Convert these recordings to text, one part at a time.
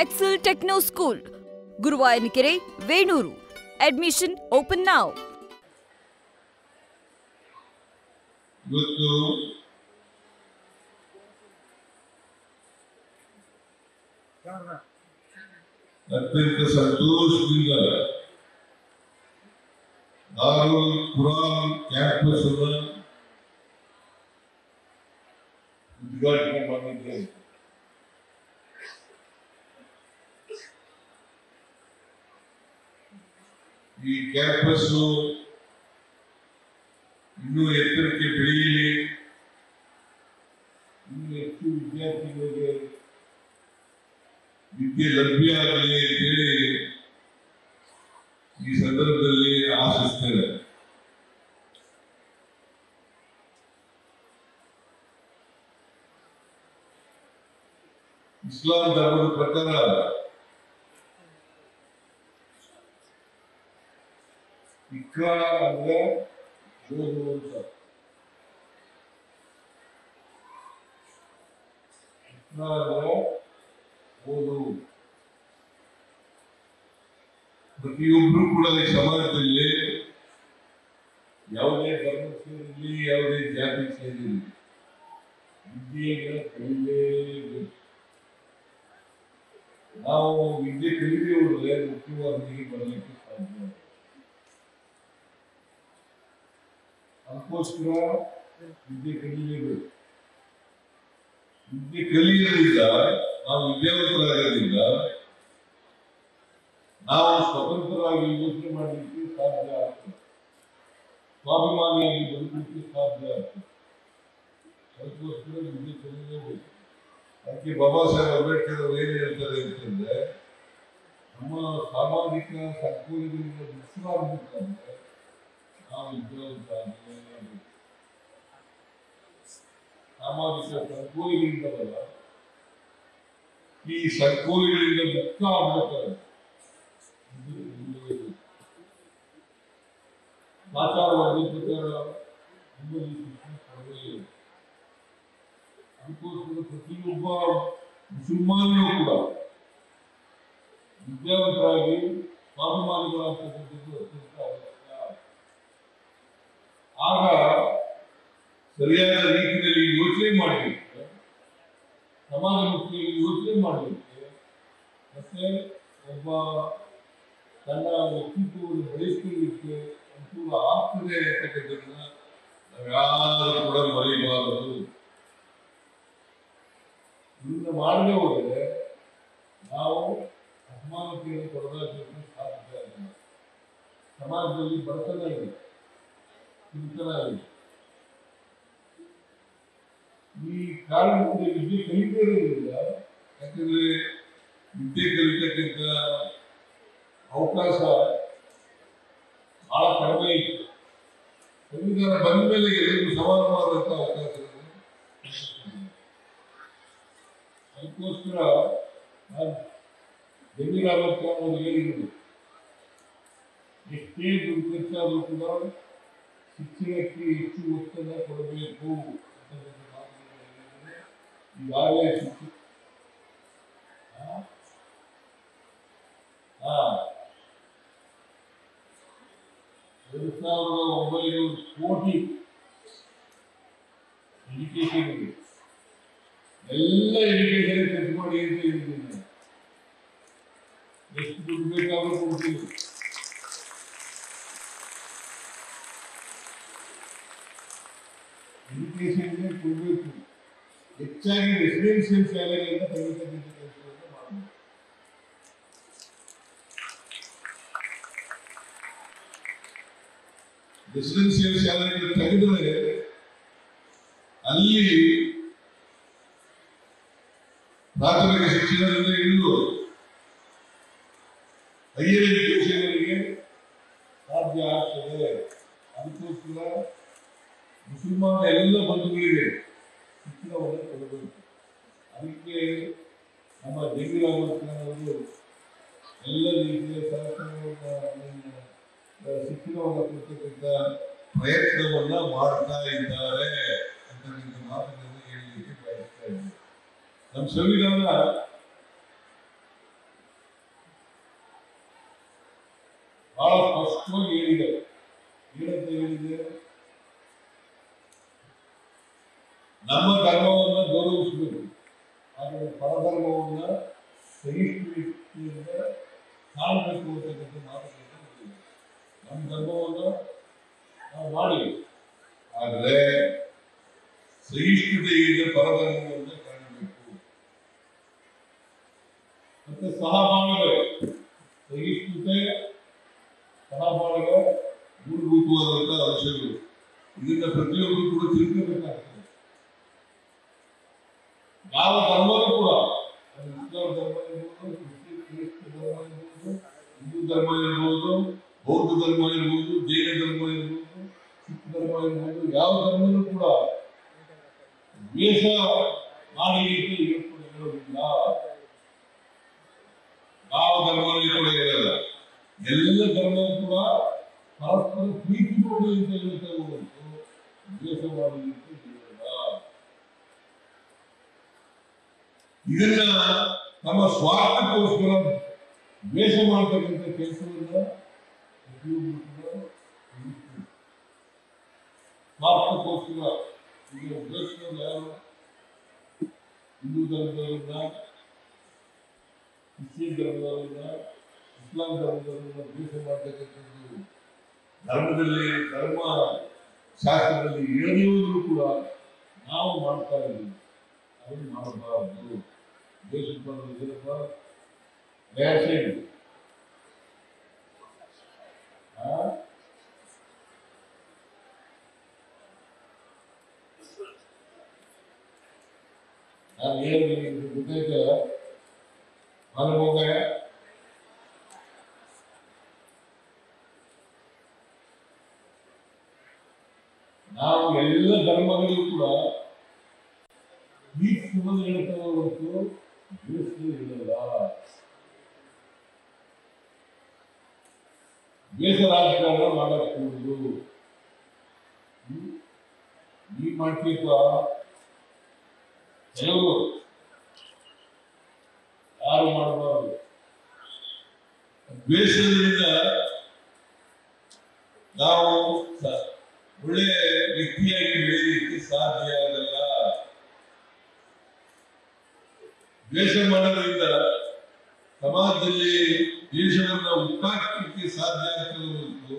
Excel Techno School, Guruvayanikere, Venuru. Admission open now. ಇವತ್ತು ಅತ್ಯಂತ ಸಂತೋಷದಿಂದ ದಾರುಲ್ ಕುರಾನ್ ಕ್ಯಾಂಪಸ್ ಅನ್ನು ಉದ್ಘಾಟನೆ ಮಾಡಿದ್ದೇವೆ. ಈ ಕ್ಯಾಂಪಸ್ ಇನ್ನೂ ಎತ್ತರಕ್ಕೆ ಬೆಳೆಯಲಿ, ಇನ್ನೂ ಹೆಚ್ಚು ವಿದ್ಯಾರ್ಥಿಗಳಿಗೆ ವಿದ್ಯೆ ಲಭ್ಯ ಆಗಲಿ ಅಂತೇಳಿ ಈ ಸಂದರ್ಭದಲ್ಲಿ ಆಶಿಸ್ತೇನೆ. ಇಸ್ಲಾಂ ಧರ್ಮದ ಪ್ರಕಾರ ಇಕ್ರಾ ಅಂದ್ರೆ ಓದುವಂತ, ಇಕ್ರಾ ಅಂದ್ರೆ ಓದು. ಪ್ರತಿಯೊಬ್ಬರು ಕೂಡ ಈ ಸಮಾಜದಲ್ಲಿ ಯಾವುದೇ ಧರ್ಮ ಸೇರಿರಲಿ, ಯಾವುದೇ ಜಾತಿ ಸೇರಿರಲಿ, ವಿದ್ಯೆಗೆ ಕಲಿಯಲೇಬೇಕು. ನಾವು ವಿದ್ಯೆ ಕಲಿದೇ ಹೋದ್ರೆ ಮುಖ್ಯವಾಗಿ ಬರಲಿಕ್ಕೆ ಸಾಧ್ಯ. ಅದಕ್ಕೋಸ್ಕರ ವಿದ್ಯೆ ಕಲಿಯಲೇಬೇಕು. ವಿದ್ಯೆ ಕಲಿಯೋದ್ರಿಂದ ನಾವು ವಿದ್ಯಾವಂತರಾಗೋದ್ರಿಂದ ನಾವು ಸ್ವತಂತ್ರವಾಗಿ ಯೋಚನೆ ಮಾಡಲಿಕ್ಕೆ ಸಾಧ್ಯ ಆಗ್ತದೆ, ಸ್ವಾಭಿಮಾನಿಯಾಗಿ ಬದುಕಲಿಕ್ಕೆ ಸಾಧ್ಯ ಆಗ್ತದೆ. ಅದಕ್ಕೋಸ್ಕರ ವಿದ್ಯೆ ಕಲಿಯಲೇಬೇಕು. ಅದಕ್ಕೆ ಬಾಬಾ ಸಾಹೇಬ್ ಅಂಬೇಡ್ಕರ್ ಅವರು ಏನು ಹೇಳ್ತಾರೆ ಅಂತಂದ್ರೆ, ನಮ್ಮ ಸಾಮಾಜಿಕ ಸಂಕೋಲೆಗಳಿಂದ ಮುಕ್ತರಾಗಬೇಕಂದ್ರೆ ನಾವು ವಿದ್ಯಾವಂತ ಆಗಲೇಬೇಕು. ಸಾಮಾಜಿಕ ಸಂಕೋಲೆಗಳಿಂದಲ್ಲ, ಈ ಸಂಕೋಲೆಗಳಿಂದ ಮುಕ್ತ ಆಗಬೇಕಾದ್ರೆ ಆಚಾರವಾದಿ ಪ್ರಕಾರ ನಿಮ್ಮಲ್ಲಿ ಶಿಕ್ಷಣ ಕೊಡಬೇಕು. ಅದಕ್ಕೋಸ್ಕರ ಪ್ರತಿಯೊಬ್ಬ ಮುಸಲ್ಮಾನರು ಕೂಡ ವಿದ್ಯಾವಂತರಾಗಿ ಸ್ವಾಭಿಮಾನಿಗಳಾಗ್ತಕ್ಕಂಥದ್ದು ಅತ್ಯಂತ ಅವಶ್ಯಕ. ಆಗ ಸರಿಯಾದ ರೀತಿಯಲ್ಲಿ ಯೋಚನೆ ಮಾಡಲಿಕ್ಕೆ, ಸಮಾಜಮುಖಿಯಾಗಿ ಯೋಚನೆ ಮಾಡಲಿಕ್ಕೆ, ಮತ್ತೆ ಒಬ್ಬ ತನ್ನ ವ್ಯಕ್ತಿತ್ವವನ್ನು ಬೆಳೆಸಿಕೊಳ್ಳಲಿಕ್ಕೆ ಅನುಕೂಲ ಆಗ್ತದೆ ಅಂತಕ್ಕಂಥದ್ದನ್ನ ನಾವ್ಯಾರು ಕೂಡ ಮರೆಯಬಾರದು. ಇದನ್ನ ಮಾಡದೆ ಹೋದರೆ ನಾವು ಅಸಮಾನತೆಯನ್ನು ತೊಡೆದಾಕಲಿಕ್ಕೆ ಸಾಧ್ಯ ಇಲ್ಲ. ಸಮಾಜದಲ್ಲಿ ಬಡತನ ಇದೆ, ಚಿಂತನ ಇದೆ. ಈ ಕಾರಣದಿಂದ ವಿದ್ಯೆ ಕಲಿತೇ ಇರೋದ್ರಿಂದ, ಯಾಕಂದ್ರೆ ವಿದ್ಯೆ ಕಲಿತಕ್ಕಂಥ ಅವಕಾಶ ಬಹಳ ಕಡಿಮೆ ಇತ್ತು. ಸಂವಿಧಾನ ಬಂದ ಮೇಲೆ ಎಲ್ಲರಿಗೂ ಸಮಾನವಾದಂಥ ಅವಕಾಶ ಇದೆ. ಅದಕ್ಕೋಸ್ಕರ ನಾನು ಜಮೀರಾಬಾದ್ ಅವರು ಹೇಳಿದ್ರು, ಎಷ್ಟೇ ದುಡ್ಡು ಖರ್ಚಾದರೂ ಕೂಡ ಶಿಕ್ಷಣಕ್ಕೆ ಹೆಚ್ಚು ಒತ್ತನ್ನು ಕೊಡಬೇಕು ಅಂತ ಈಗಾಗಲೇ 2,900 ಕೋಟಿ ಎಜುಕೇಶನ್ ಇದೆ. ಎಲ್ಲ ಎಜುಕೇಶನ್ ಖರ್ಚು ಮಾಡಿ ಅಂತ ಹೇಳಿದ್ದೀನಿ. ಎಷ್ಟು ದುಡ್ಡು ಬೇಕಾದ್ರೂ ಕೊಡ್ತೀವಿ. ಎಜುಕೇಶನ್ಗೆ ಕೊಡಬೇಕು. ಹೆಚ್ಚಾಗಿ ರೆಸಿಡೆನ್ಷಿಯಲ್ ಶಾಲೆಗಳಿಂದ ತೆಗೆದುಕೊಂಡು ಕೆಲಸವನ್ನು ಮಾಡಬೇಕು. ರೆಸಿಡೆನ್ಷಿಯಲ್ ಶಾಲೆಗಳು ತೆಗೆದರೆ ಅಲ್ಲಿ ಪ್ರಾಥಮಿಕ ಶಿಕ್ಷಣದಿಂದ ಹಿಡಿದು ಹೈಯರ್ ಎಜುಕೇಶನ್ಗೆ ಸಾಧ್ಯ ಆಗ್ತದೆ. ಅದಕ್ಕೋಸ್ಕರ ಮುಸಲ್ಮಾನ ಎಲ್ಲ ಬಂಧುಗಳಿಗೆ ಶಿಕ್ಷಣವನ್ನು ಕೊಡಬೇಕು. ಅದಕ್ಕೆ ನಮ್ಮ ಜಮೀರಾಬಾದ್ ಎಲ್ಲ ರೀತಿಯ ಶಿಕ್ಷಣವನ್ನು ಕೊಡ್ತಕ್ಕಂಥ ಪ್ರಯತ್ನವನ್ನ ಮಾಡ್ತಾ ಇದ್ದಾರೆ ಅಂತಕ್ಕಂಥ ಮಾತುಗಳನ್ನು ಹೇಳಲಿಕ್ಕೆ ಬಯಸ್ತಾ ಇದ್ದಾರೆ. ನಮ್ಮ ಸಂವಿಧಾನ ಬಹಳ ಸ್ಪಷ್ಟವಾಗಿ ಹೇಳಿದ್ದಾರೆ. ಏನಂತ ಹೇಳಿದ್ದಾರೆ? ನಮ್ಮ ಧರ್ಮವನ್ನ ಗೌರವಿಸಬೇಕು, ಆದರೆ ಪರಧರ್ಮವನ್ನ ಸಹಿಷ್ಣುತೆಯಿಂದ ಕಾಣಬೇಕು ಅಂತಕ್ಕಂಥ ಮಾತುಗಳನ್ನು ನಮ್ಮ ಧರ್ಮವನ್ನು ನಾವು ಮಾಡಿ, ಆದರೆ ಸಹಿಷ್ಣುತೆಯಿಂದ ಪರಧರ್ಮವನ್ನು ಕಾಣಬೇಕು. ಮತ್ತೆ ಸಹಬಾಳ್ವೆ, ಸಹಿಷ್ಣುತೆ ಸಹಬಾಳ್ವೆ ಮೂಲಭೂತವಾದಂತಹ ಅಂಶಗಳು. ಇದನ್ನ ಪ್ರತಿಯೊಬ್ಬರು ಕೂಡ ತಿಳ್ಕೋಬೇಕಾಗ್ತದೆ. ಯಾವ ಧರ್ಮವೂ ಕೂಡ, ಇಸ್ಲಾಂ ಧರ್ಮ ಇರ್ಬೋದು, ಕ್ರಿಸ್ತ ಧರ್ಮ ಇರ್ಬೋದು, ಹಿಂದೂ ಧರ್ಮ ಇರ್ಬೋದು, ಬೌದ್ಧ ಧರ್ಮ ಇರ್ಬೋದು, ಜೈನ ಧರ್ಮ ಇರ್ಬೋದು, ಸಿಖ್ ಧರ್ಮ ಇರ್ಬೋದು, ಯಾವ ಧರ್ಮನೂ ಕೂಡ ದ್ವೇಷ ಮಾಡಿ ಹೇಳೋದಿಲ್ಲ. ಯಾವ ಧರ್ಮವೂ ಕೂಡ ಇರಲ್ಲ. ಎಲ್ಲ ಧರ್ಮವೂ ಕೂಡ ಪರಸ್ಪರ ಪ್ರೀತಿ ಕೊಡಿ ಅಂತ ಹೇಳ್ತಾ ಹೋಗ್ಬೇಕು, ದ್ವೇಷ ಮಾಡಿ ಅಂತ ಹೇಳಲ್ಲ. ಇದನ್ನ ನಮ್ಮ ಸ್ವಾರ್ಥಕ್ಕೋಸ್ಕರ ದ್ವೇಷ ಮಾಡತಕ್ಕಂಥ ಕೆಲಸವನ್ನ ಸ್ವಾರ್ಥಕ್ಕೋಸ್ಕರ ಈಗ ಉದ್ದೇಶಗಳು ಯಾರು? ಹಿಂದೂ ಧರ್ಮದವರನ್ನ, ಕ್ರಿಶ್ಚಿಯನ್ ಧರ್ಮದವರನ್ನ, ಇಸ್ಲಾಂ ಧರ್ಮದವರನ್ನ ದ್ವೇಷ ಮಾಡತಕ್ಕಂಥದ್ದು ಧರ್ಮದಲ್ಲಿ, ಧರ್ಮ ಶಾಸ್ತ್ರದಲ್ಲಿ ಹೇಳದಿರುವುದೂ ಕೂಡ ನಾವು ಮಾಡ್ತಾ ಇದ್ದೀವಿ. ಅದನ್ನು ಮಾಡಬಾರದು. ದೇಶದ ಏನಪ್ಪ ರೇಷನ್ ನಾನು ಹೇಳಿ ಗೊತ್ತಾಯ್ತ ಅನುಭವ. ನಾವು ಎಲ್ಲ ಧರ್ಮಗಳಿಗೂ ಕೂಡ ಈ ಸುಮ್ಮನೆ ಹೇಳ್ತಾವ ಹೊರತು ದ್ವೇಷ ಇರಲ್ಲ. ದ್ವೇಷ ರಾಜಕಾರಣ ಮಾಡಬಹುದು. ಈ ಮಾಡ್ತೀಪ ಕೆಲವರು ಯಾರು ಮಾಡಬಾರದು. ದ್ವೇಷದಿಂದ ನಾವು ಒಳ್ಳೆ ವ್ಯಕ್ತಿಯಾಗಿ ಬೆಳೆಯಲಿಕ್ಕೆ ಸಾಧ್ಯ ಆಗಲ್ಲ. ದ್ವೇಷ ಮಾಡೋದ್ರಿಂದ ಸಮಾಜದಲ್ಲಿ ದೇಶವನ್ನ ಉಟ್ಟಾಕಲಿಕ್ಕೆ ಸಾಧ್ಯ ಆಗ್ತದೆ ಹೊರತು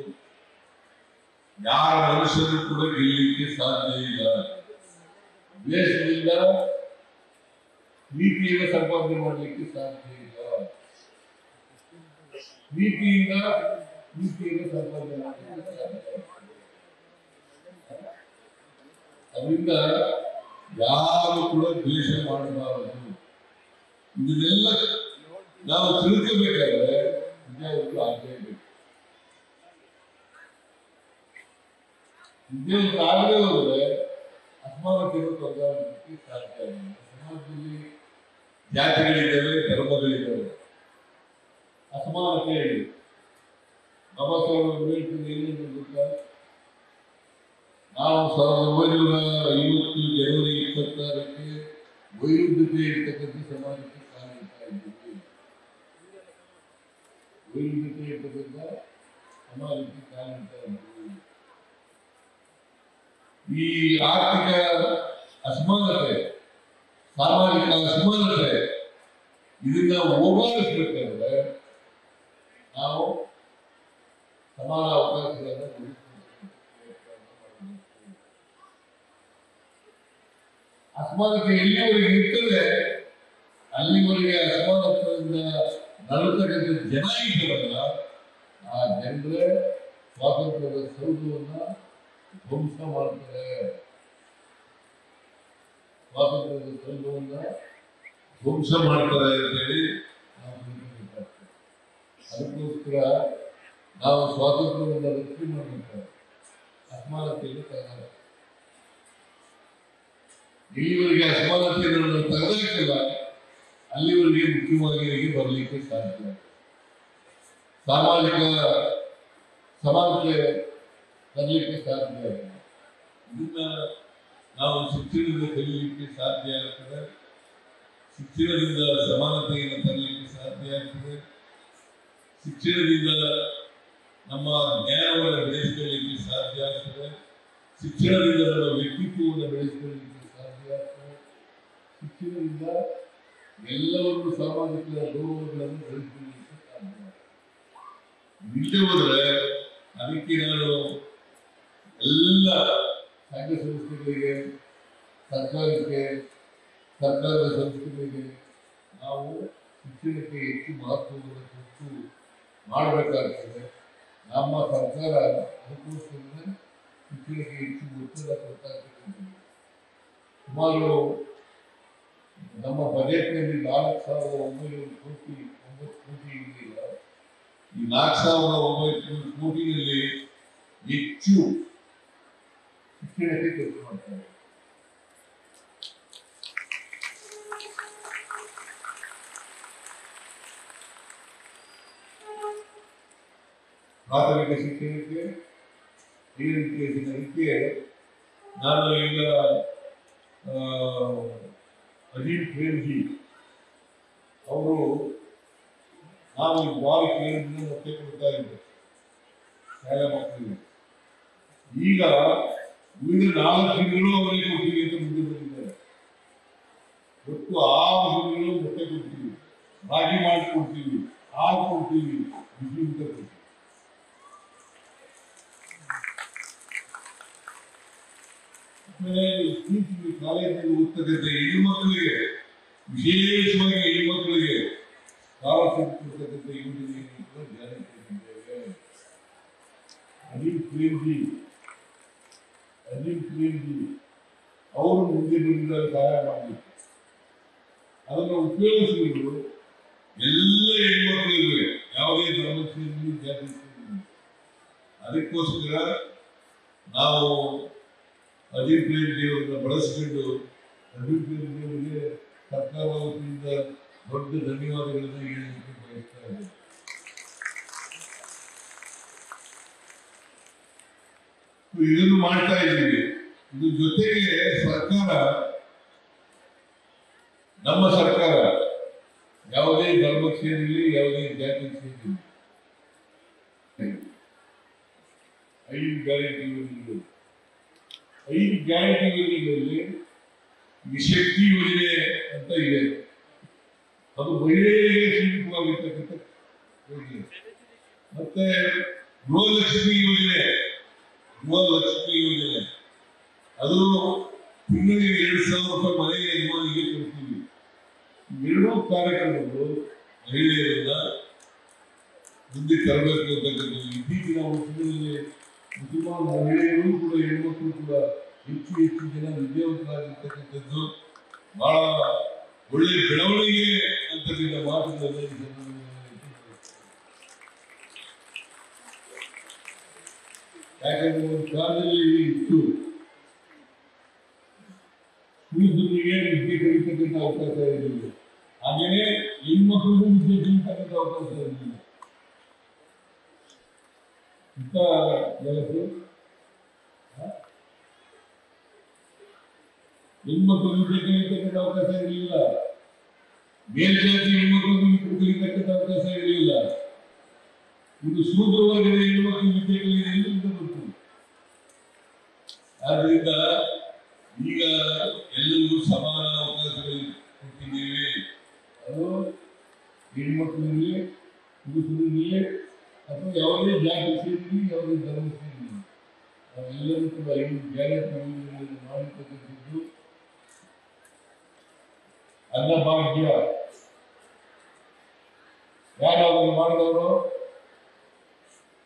ಯಾರ ಮನುಷ್ಯರು ಕೂಡ ಗೆಲ್ಲಲಿಕ್ಕೆ ಸಾಧ್ಯ ಇಲ್ಲ. ದ್ವೇಷದಿಂದ ನೀತಿಯನ್ನು ಸಂಪಾದನೆ ಮಾಡಲಿಕ್ಕೆ ಸಾಧ್ಯ ಇಲ್ಲ. ನೀತಿಯನ್ನು ಸಂಪಾದನೆ ಮಾಡಲಿಕ್ಕೆ ಸಾಧ್ಯ. ಅದರಿಂದ ಯಾರು ಕೂಡ ದ್ವೇಷ ಮಾಡಬಾರದು. ಇದನ್ನೆಲ್ಲ ನಾವು ತಿಳ್ಕೋಬೇಕಾದ್ರೆ ವಿದ್ಯಾವಂತರು ಆಗಲೇ ಬೇಕು. ವಿದ್ಯಾವಂತರು ಆಗದೆ ಹೋದ್ರೆ ಅಸಮಾನತೆಗಳು ತೊಂದರೆಗೆ ಸಾಧ್ಯ ಆಗಿಲ್ಲ. ಸಮಾಜದಲ್ಲಿ ಜಾತಿಗಳಿದ್ದಾವೆ, ಧರ್ಮಗಳಿದ್ದಾವೆ, ಅಸಮಾನತೆ ಇದೆ. ಬಾಬಾ ಸಾಹೇಬ್ ಅಂಬೇಡ್ಕರ್ ಏನೇನು ಗೊತ್ತಾ? ನಾವು 1950 ಜನವರಿ 26ಕ್ಕೆ ವೈರುಧ್ಯತೆ ಇರ್ತಕ್ಕಂಥ ಸಮಾಜಕ್ಕೆ ಕಾಲಿಡ್ತಾ ಇದ್ದೀವಿ. ವೈರುಧ್ಯತೆ ಇರ್ತಕ್ಕಂಥ ಸಮಾಜಕ್ಕೆ ಕಾಲಿಡ್ತಾ ಇದ್ದೀವಿ. ಈ ಆರ್ಥಿಕ ಅಸಮಾನತೆ, ಸಾಮಾಜಿಕ ಅಸಮಾನತೆ ಇದನ್ನ ಹೋಗಲಾಡಿಸಬೇಕಾದ್ರೆ ನಾವು ಸಮಾನ ಅವಕಾಶಗಳನ್ನು ಅಸಮಾನತೆ ಎಲ್ಲಿವರೆಗೆ ಇರ್ತದೆ ಅಲ್ಲಿವರೆಗೆ ಅಸಮಾನತೆಯಿಂದ ನರತಕ್ಕಂಥ ಜನ ಇದ್ದಾರಲ್ಲ, ಆ ಜನರೇ ಸ್ವಾತಂತ್ರ್ಯದ ಸೌಧವನ್ನ ಧ್ವಂಸ ಮಾಡ್ತಾರೆ. ಸ್ವಾತಂತ್ರ್ಯದ ಸೌಧವನ್ನ ಧ್ವಂಸ ಮಾಡ್ತಾರೆ ಅಂತೇಳಿ ನಾವು ತಿಳ್ಕೊಬೇಕಾಗ್ತದೆ. ಅದಕ್ಕೋಸ್ಕರ ನಾವು ಸ್ವಾತಂತ್ರ್ಯವನ್ನು ರಕ್ಷಣೆ ಮಾಡಬೇಕಾದ್ರೆ ಅಸಮಾನತೆಯನ್ನು ತಗೊಳ್ಳಿ. ಇಲ್ಲಿವರೆಗೆ ಅಸಮಾನತೆಯನ್ನು ತೆಗೆದಾಕಿಲ್ಲ, ಅಲ್ಲಿವರೆಗೆ ಮುಖ್ಯವಾಗಿ ಬರಲಿಕ್ಕೆ ಸಾಧ್ಯ. ಸಾಮಾಜಿಕ ಸಮಾನತೆ ತರಲಿಕ್ಕೆ ಸಾಧ್ಯ ಆಗಿದೆ. ಇದನ್ನ ನಾವು ಶಿಕ್ಷಣದಿಂದ ಕಲಿಯಲಿಕ್ಕೆ ಸಾಧ್ಯ ಆಗ್ತದೆ. ಶಿಕ್ಷಣದಿಂದ ಸಮಾನತೆಯನ್ನು ತರಲಿಕ್ಕೆ ಸಾಧ್ಯ ಆಗ್ತದೆ. ಶಿಕ್ಷಣದಿಂದ ನಮ್ಮ ಜ್ಞಾನವನ್ನು ಬೆಳೆಸಿಕೊಳ್ಳಲಿಕ್ಕೆ ಸಾಧ್ಯ ಆಗ್ತದೆ. ಶಿಕ್ಷಣದಿಂದ ನಮ್ಮ ವ್ಯಕ್ತಿತ್ವವನ್ನು ಬೆಳೆಸಿಕೊಳ್ಳಲಿಕ್ಕೆ ಸಾಧ್ಯ ಆಗ್ತದೆ. ಶಿಕ್ಷಣದಿಂದ ಎಲ್ಲವನ್ನು ಸಾಮಾಜಿಕ ಗೌರವಗಳನ್ನು ಬೆಳೆಸಿಕೊಳ್ಳಲಿಕ್ಕೆ ಸಾಧ್ಯ. ಇಲ್ಲದೆ ಹೋದರೆ ಅದಕ್ಕೆ ನಾನು ಎಲ್ಲ ಸಂಘ ಸಂಸ್ಥೆಗಳಿಗೆ, ಸರ್ಕಾರದ ಸಂಸ್ಥೆಗಳಿಗೆ ನಾವು ಶಿಕ್ಷಣಕ್ಕೆ ಹೆಚ್ಚು ಮಹತ್ವವನ್ನು ಕೊಟ್ಟು ಮಾಡಬೇಕಾಗ್ತದೆ. ನಮ್ಮ ಸರ್ಕಾರ ಅದಕ್ಕೋಸ್ಕರ ಶಿಕ್ಷಣಕ್ಕೆ ಹೆಚ್ಚು ಒತ್ತಡ ಕೊಡ್ತಾಯಿರ್ತಕ್ಕಂಥದ್ದು. ಸುಮಾರು ನಮ್ಮ ಬಜೆಟ್ನಲ್ಲಿ 4,900 ಕೋಟಿ 9 ಕೋಟಿ ಈಗ ಈ 4,900 ಕೋಟಿಯಲ್ಲಿ ಹೆಚ್ಚು ಶಿಕ್ಷಣಕ್ಕೆ ಖರ್ಚು ಮಾಡ್ತಾರೆ. ಪ್ರಾಥಮಿಕ ಶಿಕ್ಷಣಕ್ಕೆ, ಹಿರಿಯ ಶಿಕ್ಷಣಕ್ಕೆ ನಾನು ಈಗ ಅಜಿತ್ ಪ್ರೇಮ್ಜಿ ಅವರು ನಾವು ಬಾರಿ ಕೇಂದ್ರದಿಂದ ಮೊಟ್ಟೆ ಕೊಡ್ತಾ ಇದ್ದೆ ಶಾಲಾ ಮಕ್ಕಳಿಗೆ. ಈಗ ಉಳಿದ 4 ತಿಂಗಳು ಅವರಿಗೆ ಕೊಡ್ತೀವಿ ಅಂತ ಮುಂದೆ ಬಂದಿದ್ದಾರೆ. ಒಟ್ಟು 6 ತಿಂಗಳು ಮೊಟ್ಟೆ ಕೊಡ್ತೀವಿ, ರಾಗಿ ಮಾಡಿ ಕೊಡ್ತೀವಿ, ಹಾಲು ಕೊಡ್ತೀವಿ, ಬಿಸಿ ಊಟ ಕೊಡ್ತೀವಿ. ಇತ್ತೀಚೆಗೆ ಕಾಲೇಜಿನಲ್ಲಿ ಓದ್ತಕ್ಕಂಥ ಹೆಣ್ಣುಮಕ್ಕಳಿಗೆ, ವಿಶೇಷವಾಗಿ ಹೆಣ್ಣುಮಕ್ಕಳಿಗೆ ಸ್ಕಾಲರ್ಶಿಪ್ ಕೊಡ್ತಕ್ಕಂಥ ಯೋಜನೆಯನ್ನು ಕೂಡ ಜಾರಿಗೆ ತಂದಿದ್ದೇವೆ. ಅಜಿತ್ ಪ್ರೇಮ್ಜಿ ಅವರು ಮುಂದೆ ಬಂದಿದ್ದಾರೆ ಸಹಾಯ ಮಾಡಲಿಕ್ಕೆ. ಅದನ್ನು ಉಪಯೋಗಿಸಿಕೊಂಡು ಎಲ್ಲ ಹೆಣ್ಮಕ್ಳಿಗೆ ಯಾವುದೇ ಧರ್ಮಕ್ಕೆ ಜಾತಿ ಅದಕ್ಕೋಸ್ಕರ ನಾವು ಅಜಿತ್ ಪ್ರೇಮ್ಜಿ ಅವರನ್ನು ಬಳಸಿಕೊಂಡು ಅಜಿತ್ ಪ್ರೇಮ್ಜಿ ಅವರಿಗೆ ಸರ್ಕಾರ ವತಿಯಿಂದ ದೊಡ್ಡ ಧನ್ಯವಾದಗಳನ್ನು ಹೇಳಲಿಕ್ಕೆ ಬಯಸ್ತಾ ಇದ್ದೇನೆ. ಇದನ್ನು ಮಾಡ್ತಾ ಇದ್ದೀವಿ. ಇದ್ರ ಜೊತೆಗೆ ನಮ್ಮ ಸರ್ಕಾರ ಯಾವುದೇ ಧರ್ಮಕ್ಕೆ ಸೇರಿರಲಿ, ಯಾವುದೇ ಜಾತಿಗೆ ಸೇರಿರಲಿ, 5 ಗ್ಯಾರಂಟಿ ಯೋಜನೆಗಳು. 5 ಗ್ಯಾರಂಟಿ ಯೋಜನೆಗಳಲ್ಲಿ ಶಕ್ತಿ ಯೋಜನೆ ಅಂತ ಇದೆ. ಅದು ಮಹಿಳೆಯರಿಗೆ ಸೀಮಿತವಾಗಿರ್ತಕ್ಕಂಥ ಯೋಜನೆ. ಮತ್ತೆ ಗೃಹಲಕ್ಷ್ಮಿ ಯೋಜನೆ ಅದು ತಿಂಗಳಿಗೆ 2,000 ರೂಪಾಯಿ ಮನೆಗೆ ಯಜಮಾನಿಗೆ ಕೊಡ್ತೀವಿ. 2 ಕಾರ್ಯಕ್ರಮಗಳು ಮಹಿಳೆಯರನ್ನ ಮುಂದೆ ತರಬೇಕು ಅಂತಕ್ಕಂಥದ್ದು. ಇತ್ತೀಚಿನ ವರ್ಷಗಳಲ್ಲಿ ಮುಸಲ್ಮಾನ್ ಮಹಿಳೆಯರು ಕೂಡ, ಹೆಣ್ಮಕ್ಳು ಕೂಡ ಹೆಚ್ಚು ಜನ ವಿದ್ಯಾವಂತರಾಗಿರ್ತಕ್ಕಂಥದ್ದು ಬಹಳ ಒಳ್ಳೆಯ ಬೆಳವಣಿಗೆ ಅಂತಕ್ಕಂಥ ಮಾತುಗಳನ್ನು ಯಾಕಂದ್ರೆ ಒಂದು ಕಾಲದಲ್ಲಿ ಇತ್ತು ಹುಡುಗರಿಗೆ ವಿದ್ಯೆ ಕಲಿತಕ್ಕಂಥ ಅವಕಾಶ ಇರಲಿಲ್ಲ, ಹಾಗೆಯೇ ಹೆಣ್ಮಕ್ಳಿಗೂ ವಿದ್ಯೆ ಕಲಿತಕ್ಕಂಥ ಅವಕಾಶ ಇರಲಿಲ್ಲ. ಇಂಥ ಕೆಲಸ ಹೆಣ್ಮಕ್ಳು ವಿದ್ಯೆ ಕಲಿತಕ್ಕಂಥ ಅವಕಾಶ ಇರಲಿಲ್ಲ, ಮೇಲ್ಜಾತಿ ಹೆಣ್ಮಕ್ಳಿಗೂ ಕಲಿತಕ್ಕಂಥ ಅವಕಾಶ ಇರಲಿಲ್ಲ. ಇದು ಶೂದ್ರವಾಗಿದೆ ಹೆಣ್ಮಕ್ಳು ವಿದ್ಯೆ ಕಲಿಯುವುದರಿಂದ ಬಂತು. ಆದ್ರಿಂದ ಈಗ ಎಲ್ಲರಿಗೂ ಸಮಾನ ಅವಕಾಶಗಳು ಕೊಟ್ಟಿದ್ದೇವೆ. ಅದು ಹೆಣ್ಮಕ್ಳಿಗೆ, ಪುರುಷರಿಗೆ ಅಥವಾ ಯಾವುದೇ ಜಾತಿ ಸೇರಿ, ಯಾವುದೇ ಧರ್ಮ ಸೇರಿ ನಾವೆಲ್ಲರೂ ಕೂಡ 5 ಗ್ಯಾರಂಟಿ ಯೋಜನೆಗಳನ್ನು ಮಾಡಿರ್ತಕ್ಕಂಥದ್ದು. ಅನ್ನಭಾಗ್ಯ ಯಾರಾದರೂ ಮಾಡಿದವರು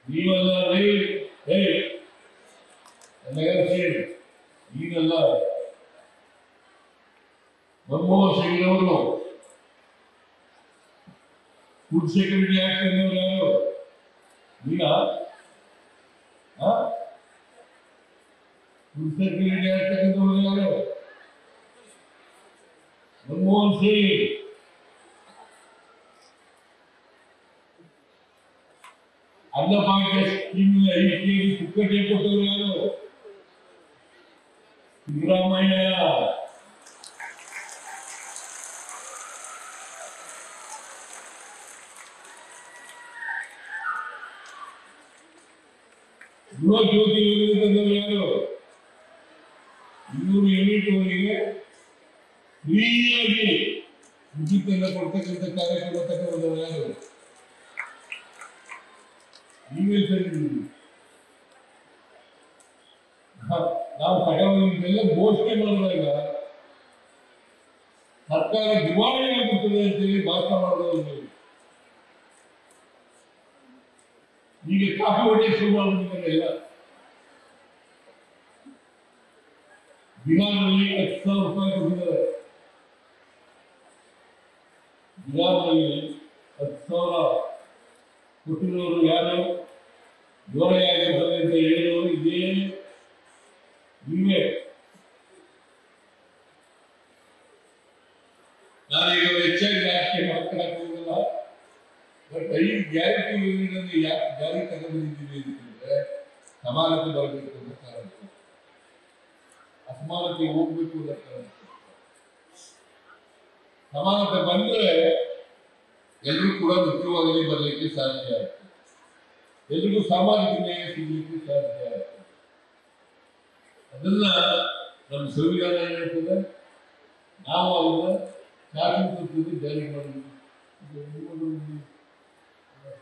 ನೀವೆಲ್ಲ ಈಗಲ್ಲ. ಮನಮೋಹನ್ ಸಿಂಗ್ ಅವರು ಫುಡ್ ಸೆಕ್ಯೂರಿಟಿ ಆಕ್ಟ್ ಅನ್ನೋರು ಯಾರು? ಫುಡ್ ಸೆಕ್ಯೂರಿಟಿ ಆಕ್ಟ್ ಅನ್ನೋರು ಯಾರು? ಮನಮೋಹನ್ ಸಿಂಗ್. ಅನ್ನಭಾಗ್ಯ ಸ್ಕೀಮ್ 5 ಕೆಜಿ ಪುಕ್ಕಟೆ ಕೊಟ್ಟವರು ಯಾರು? ಸಿದ್ದರಾಮಯ್ಯ. ಗೃಹ ಜ್ಯೋತಿ ಯೋಜನೆ ಯಾರು 200 ಯೂನಿಟ್ ವರೆಗೆ ಫ್ರೀಯಾಗಿ ವಿದ್ಯುತ್ತನ್ನು ಕೊಡ್ತಕ್ಕಂಥ ಕಾರ್ಯಕ್ರಮ ತಗೊಂಡವರು ಯಾರು? ನೀವೇ ಸರಿ. ನಾವು ತಗೊಂಡಿದ್ದೆಲ್ಲ ಘೋಷಣೆ ಮಾಡಿದಾಗ ಸರ್ಕಾರ ದಿವಾಳಿ ಆಗುತ್ತದೆ ಅಂತೇಳಿ ಭಾಷಣ ಮಾಡೋದು. ಈಗ ಕಾಫಿ ಹೊಡೆ ಶುರು ಮಾಡಿದ್ದಾಗೆಲ್ಲ ಬಿಹಾರ್ನಲ್ಲಿ 10,000 ರೂಪಾಯಿ ಕೊಟ್ಟಿದ್ದಾರೆ. ಬಿಹಾರ್ನಲ್ಲಿ 10,000 ಕೊಟ್ಟಿರೋರು ಯಾರು? ಜೋರಾಗಿರ್ತದೆ ಅಂತ ಹೇಳೋರು ಇದೇ ನೀವೇ. ನಾನೀಗ ಹೆಚ್ಚಾಗಿ ರಾಜಕೀಯ ಮಾತನಾಡಕ್ಕೆ ಹೋಗಲ್ಲ. ಬಟ್ 5 ಗ್ಯಾರಂಟಿ ಯೋಜನೆಗಳನ್ನು ಯಾಕೆ ಜಾರಿ ತಗೊಂಡಿದ್ದೀವಿ ಅಂತಂದ್ರೆ ಸಮಾನತೆ ಬರಬೇಕು ಅಂತ ಕಾರಣ, ಅಸಮಾನತೆ ಹೋಗ್ಬೇಕು ಅಂತ ಕಾರಣ. ಸಮಾನತೆ ಬಂದ್ರೆ ಎಲ್ಲರೂ ಕೂಡ ಮುಖ್ಯವಾಗಿ ಬರಲಿಕ್ಕೆ ಸಾಧ್ಯ ಆಗ್ತದೆ, ಎಲ್ರಿಗೂ ಸಾಮಾಜಿಕ ನ್ಯಾಯ ಸಿಗಲಿಕ್ಕೆ ಸಾಧ್ಯ ಆಗ್ತದೆ. ಅದನ್ನ ನಮ್ಮ ಸಂವಿಧಾನ ಹೇಳ್ತದೆ, ನಾವು ಅದನ್ನ ಶಾಸನದಲ್ಲಿ ಜಾರಿ ಮಾಡಬೇಕು.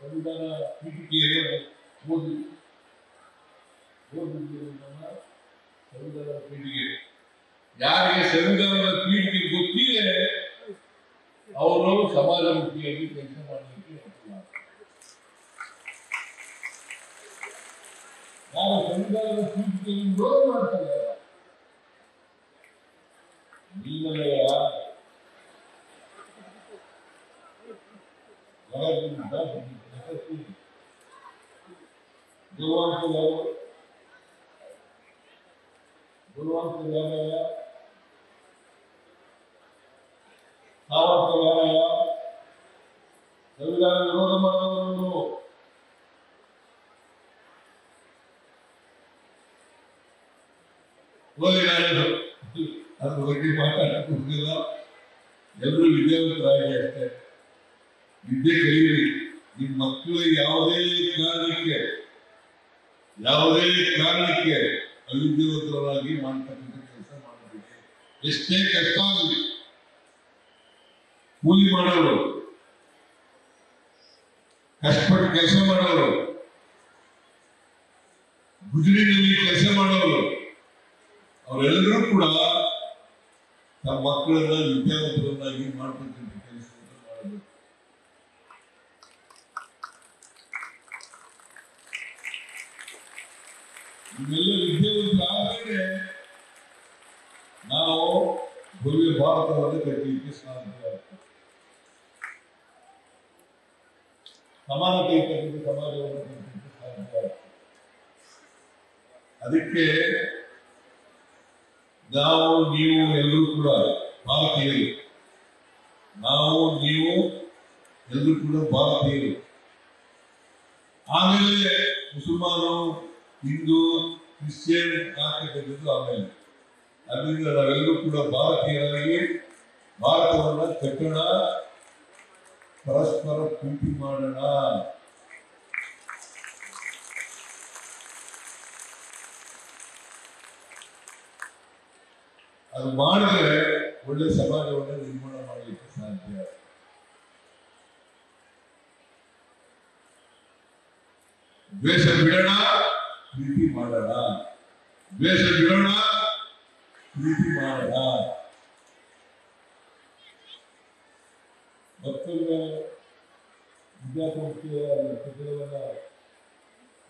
ಸಂವಿಧಾನ ಪೀಠಿಕೆಯನ್ನು ಸಂವಿಧಾನದ ಪೀಠಿಕೆ ಯಾರಿಗೆ ಸಂವಿಧಾನದ ಪೀಠಿಕೆ ಗೊತ್ತಿದೆ ಅವರು ಸಮಾಜಮುಖಿಯಾಗಿ ಕೆಲಸ ಮಾಡಲಿಕ್ಕೆ ಯಾರು ಸಂವಿಧಾನದ ಪೀಠಿಕೆಯನ್ನು ವಿರೋಧ ಮಾಡ್ತಾರೆ ಸಂವಿಧಾನ ವಿರೋಧ ಮಾಡುವವರು ಅದ್ರ ಬಗ್ಗೆ ಮಾತಾಡಕ್ಕೆ ಹೋಗಿಲ್ಲ. ಎಲ್ಲರೂ ವಿದ್ಯಾವಂತರಾಗಿ ಅಷ್ಟೇ ವಿದ್ಯೆ ಕಲಿಯಿರಿ. ನಿಮ್ಮ ಮಕ್ಕಳು ಯಾವುದೇ ಕಾರಣಕ್ಕೆ ಅವಿದ್ಯಾವಂತರಾಗಿ ಮಾಡ್ತಕ್ಕಂಥ ಕೆಲಸ ಮಾಡಬೇಕು. ಎಷ್ಟೇ ಕಷ್ಟ ಆಗಲಿ, ಕೂಲಿ ಮಾಡೋರು, ಕಷ್ಟಪಟ್ಟು ಕೆಲಸ ಮಾಡೋರು, ಗುಜರಿನಲ್ಲಿ ಕೆಲಸ ಮಾಡೋರು, ಅವರೆಲ್ಲರೂ ಕೂಡ ನಮ್ಮ ಮಕ್ಕಳನ್ನ ವಿದ್ಯಾವಂತರನ್ನಾಗಿ ಮಾಡ್ತಕ್ಕಂಥ ಕೆಲಸವನ್ನು ಮಾಡಬೇಕು. ಇವೆಲ್ಲ ವಿದ್ಯಾವಂತರಾದರೆ ನಾವು ಭವ್ಯ ಭಾರತವನ್ನು ಕಟ್ಟಲಿಕ್ಕೆ ಸಾಧ್ಯ ಆಗ್ತದೆ. ಸಮಾನತೆ ಇರ್ತಕ್ಕಂಥ ಸಮಾಜವನ್ನು ಕಟ್ಟಲಿಕ್ಕೆ ಸಾಧ್ಯ ಆಗ್ತದೆ. ಅದಕ್ಕೆ ನಾವು ನೀವು ಎಲ್ಲರೂ ಕೂಡ ಭಾರತೀಯರು, ಎಲ್ಲರೂ ಕೂಡ ಭಾರತೀಯರು. ಆಮೇಲೆ ಮುಸಲ್ಮಾನರು, ಹಿಂದೂ, ಕ್ರಿಶ್ಚಿಯನ್ ಆಗ್ತಕ್ಕಂಥದ್ದು ಆಮೇಲೆ. ಅದರಿಂದ ನಾವೆಲ್ಲರೂ ಕೂಡ ಭಾರತೀಯರಾಗಿ ಭಾರತವನ್ನ ಕಟ್ಟೋಣ, ಪರಸ್ಪರ ಪ್ರೀತಿ ಮಾಡೋಣ. ಅದು ಮಾಡಿದ್ರೆ ಒಳ್ಳೆ ಸಮಾಜವನ್ನು ನಿರ್ಮಾಣ ಮಾಡಲಿಕ್ಕೆ ಸಾಧ್ಯ. ದ್ವೇಷ ಬಿಡೋಣ, ಪ್ರೀತಿ ಮಾಡೋಣ. ದ್ವೇಷ ಬಿಡೋಣ, ಪ್ರೀತಿ ಮಾಡೋಣ. ಮತ್ತೊಮ್ಮೆ ವಿದ್ಯಾಸಂಸ್ಥೆಯ ಕಟ್ಟಡವನ್ನ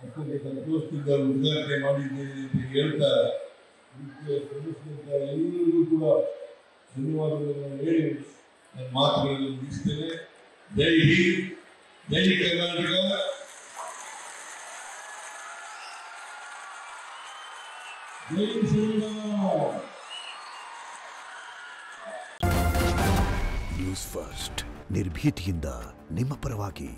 ಅತ್ಯಂತ ಸಂತೋಷದಿಂದ ಉದ್ಘಾಟನೆ ಮಾಡಿದ್ದೇನೆ ಅಂತ ಹೇಳ್ತಾ ಎಲ್ಲರಿಗೂ ಕೂಡ ಧನ್ಯವಾದಗಳನ್ನು ಹೇಳಿ ನನ್ನ ಮಾತುಗಳನ್ನು ಮುಗಿಸ್ತೇನೆ. ಜೈ ಹಿಂದ್, ಜೈ ಕರ್ನಾಟಕ. ಜೈ ಶ್ರೀರಾಮ್. ನ್ಯೂಸ್ ಫಸ್ಟ್, ನಿರ್ಭೀತಿಯಿಂದ ನಿಮ್ಮ ಪರವಾಗಿ.